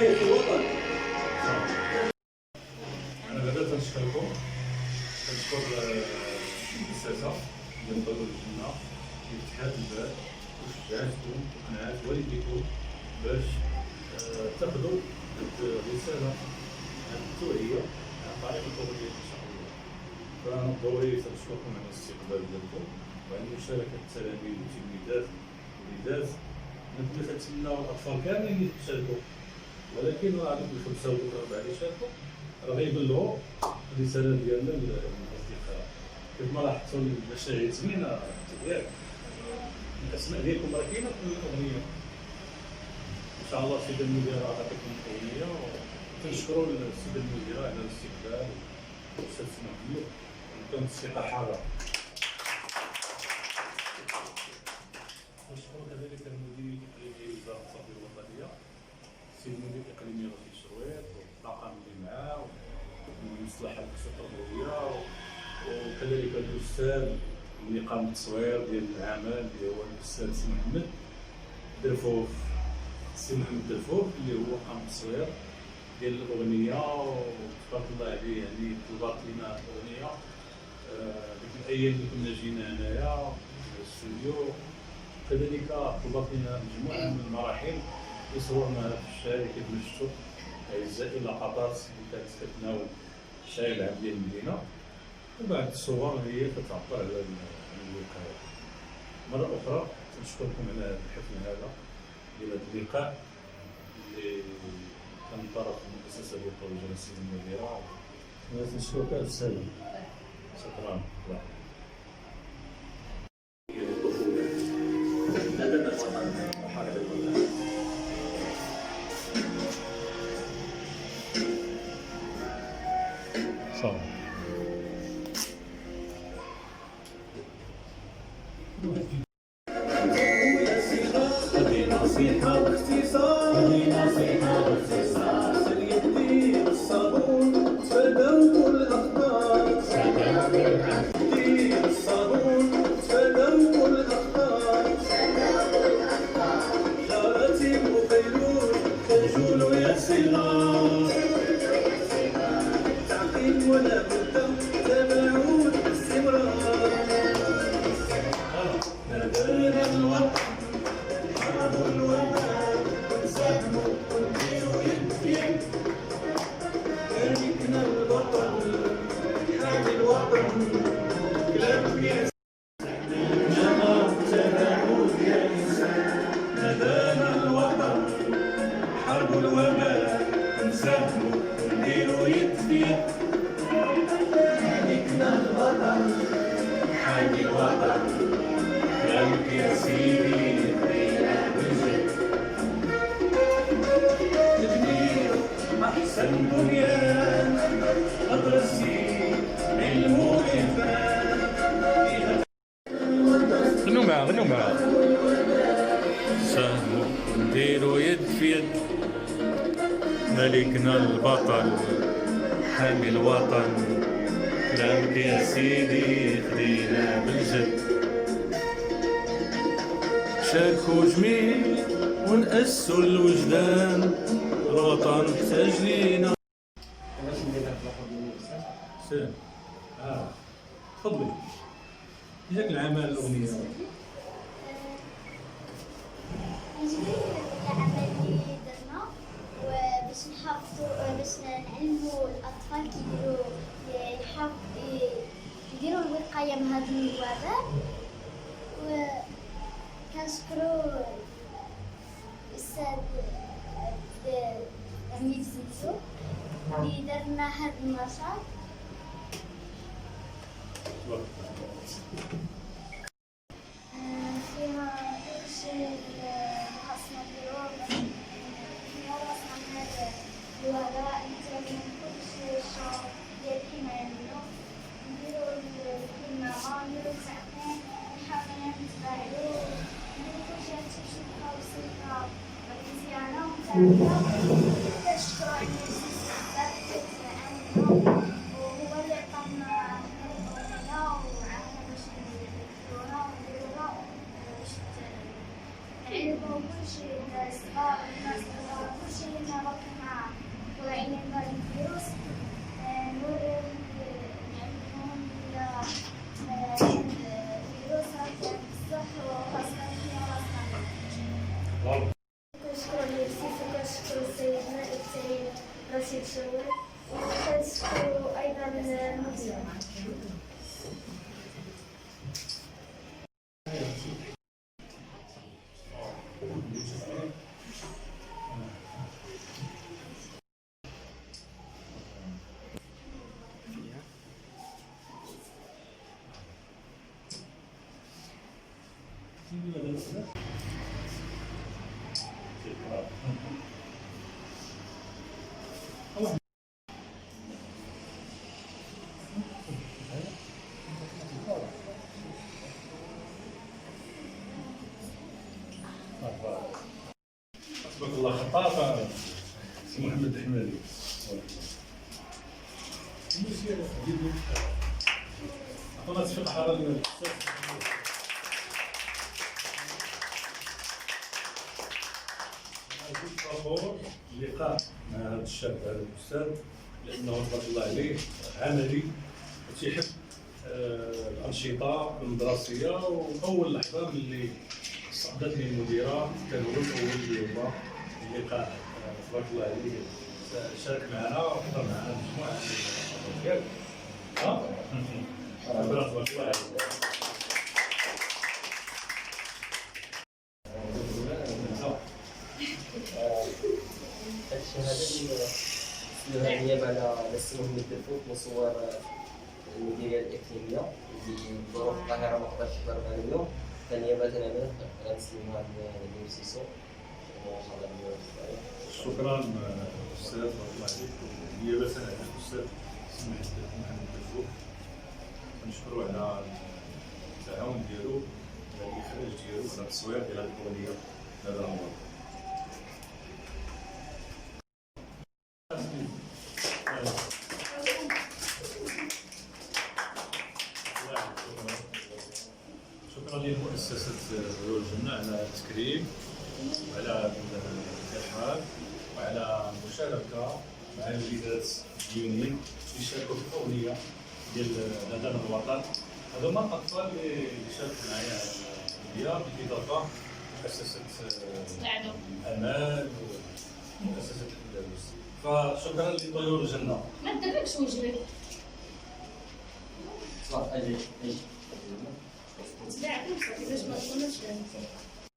حماية الوطن. أنا بدأت نشكركم، كنشكر المؤسسة ديال الطلوع الجنة اللي فتحات الباب وشجعتكم وقنعت والديكم باش تاخذوا هاد الرسالة، هاد التوعية عن طريق الأغنية إن شاء الله. فأنا دوري تنشكركم على الاستقبال ديالكم وعلى مشاركة التلاميذ والتلميذات والوليدات. كنا تنتمناو الأطفال كاملين يشاركوا، ولكن راه هذوك الخمسة ودوك الأربعة اللي شاركوا راه غيبلغوا الرسالة ديالنا للأصدقاء. كيف ما لاحظتوا المشاهد زوينة ياك، الأسماء ديالكم راه كاينة في الأغنية. إن شاء الله السيدة المديرة عطاتكم الأغنية، وتنشكروا السيدة المديرة على الاستقبال والأستاذ محمد، وكانت الثقة حارة. نشكر كذلك المدير الإقليمي لوزارة التربية الوطنية، السيد المدير الإقليمي رشيد شرويط، والطاقم اللي معاه والمصلحة التربوية، وكذلك الأستاذ اللي قام بالتصوير ديال العمل اللي هو الأستاذ سي محمد درفوف، السي محمد درفوف اللي هو قام بالتصوير ديال الأغنية، وتبارك الله عليه يعني طلبات لنا الأغنية ديك الأيام اللي كنا جينا هنايا الاستوديو. كذلك طلبت لنا مجموعة من المراحل اللي صورناها في الشارع كيف ما شفتوا أعزائي، اللقطات اللي كانت كتناول الشارع العام ديال المدينة، وبعض الصور هي كتعبر على الوقاية. مرة أخرى نشكركم على الحفل هذا ديال هذا اللقاء اللي كان من طرف المؤسسة ديال الطلوع السيدة المديرة. نشكرك أستاذ، شكرا. نصيحة باختصار، يدير الصابون تفاداو كل الأخطار، يدير الصابون تفاداو كل الأخطار، جراتب وفيروز كنجول ويا صغار، تعقيد ولا بد تباعد باستمرار، نادانا الوطن حرب الوباء ونساهموا ونديروا يد بيد، تاركنا البطل حامي الوطن كلام يا جمال تباعد يا إنسان، نادانا الوطن حرب الوباء ونساهموا ونديروا يد بيد، تاركنا البطل حامي الوطن كلامك يا سيدي أحسن بنيان أدرسي علم وإنفاق. غنوا معاه ساهموا نديروا يد في يد، ملكنا البطل حامي الوطن كلامك يا سيدي خدينا بالجد، شاركوا جميل ونأسوا الوجدان، الوطن محتاج لينا. سلام. تفضلي. جاك العمل الأغنية؟ عجبني العمل اللي درنا باش نحافظوا باش نعلموا الأطفال يديروا الوقاية من هذا الوباء، وكنشكروا الأستاذ عميد زنزو اللي درنا هذا النشاط. فيها كلشي اللي خاصنا نديروه باش نتخلصوا من هذا الوباء، نتعلموا كلشي الشعور ديال الحماية منه، نديرو الكمامة، نديرو التعقيم، نحاولوا نتباعدو، نديرو كلشي باش نبقاو بصحة مزيانة ومتعافية. كنشكرو عميد زنزو بزاف وهو اللي عطانا الأغنية وعاونا باش نديروها باش نعلمو كلشي الناس الصغار والناس الكبار كلشي 20 وقع طلعين الفيروس نورهم نعملهم الفيروسات بصح وخاصة هي راسها. كنشكر اليوسف وكنشكر السيد نائب السيد رشيد شوال وكنشكر أيضا المدير. تبارك الله خطافة سي محمد الحمادي. عطونا تفيق حرارة للأستاذ. فخور اللقاء مع هذا الشاب هذا الأستاذ لأنه تبارك الله عليه عملي وتيحب الأنشطة المدرسية. وأول لحظة ملي صعدتني المديرة كان هو الأول هو اللقاء تبارك الله عليه شارك معنا وحضر معنا مجموعة ديال تبارك الله عليه. الشهادة اللي نيابة على السي محمد الدرفوت مصور المديرية الإقليمية اللي ظروف القاهرة ما قدرش تحضر معنا اليوم، فنيابة عنه غنسلمها للمدير سيسو. شكرا أستاذ تبارك الله عليك. نيابة عن الأستاذ محمد الدرفوت كنشكرو على التعاون ديالو على الإخراج ديالو على التصوير ديال هذه القضية هذا الأمر. شكرا لمؤسسة ذو الجنة على التكريم وعلى الإرحاب وعلى المشاركة مع الوليدات ديالي اللي شاركوا في الأغنية ديال أذان الوطن. هذوما الأطفال اللي شاركوا معايا الأغنية بالإضافة مؤسسة الأمان ومؤسسة الأندلس. فشكرا لطيور الجنة. ما تدركش وجهك. صافي أجي تبع نفسك باش ما تكونش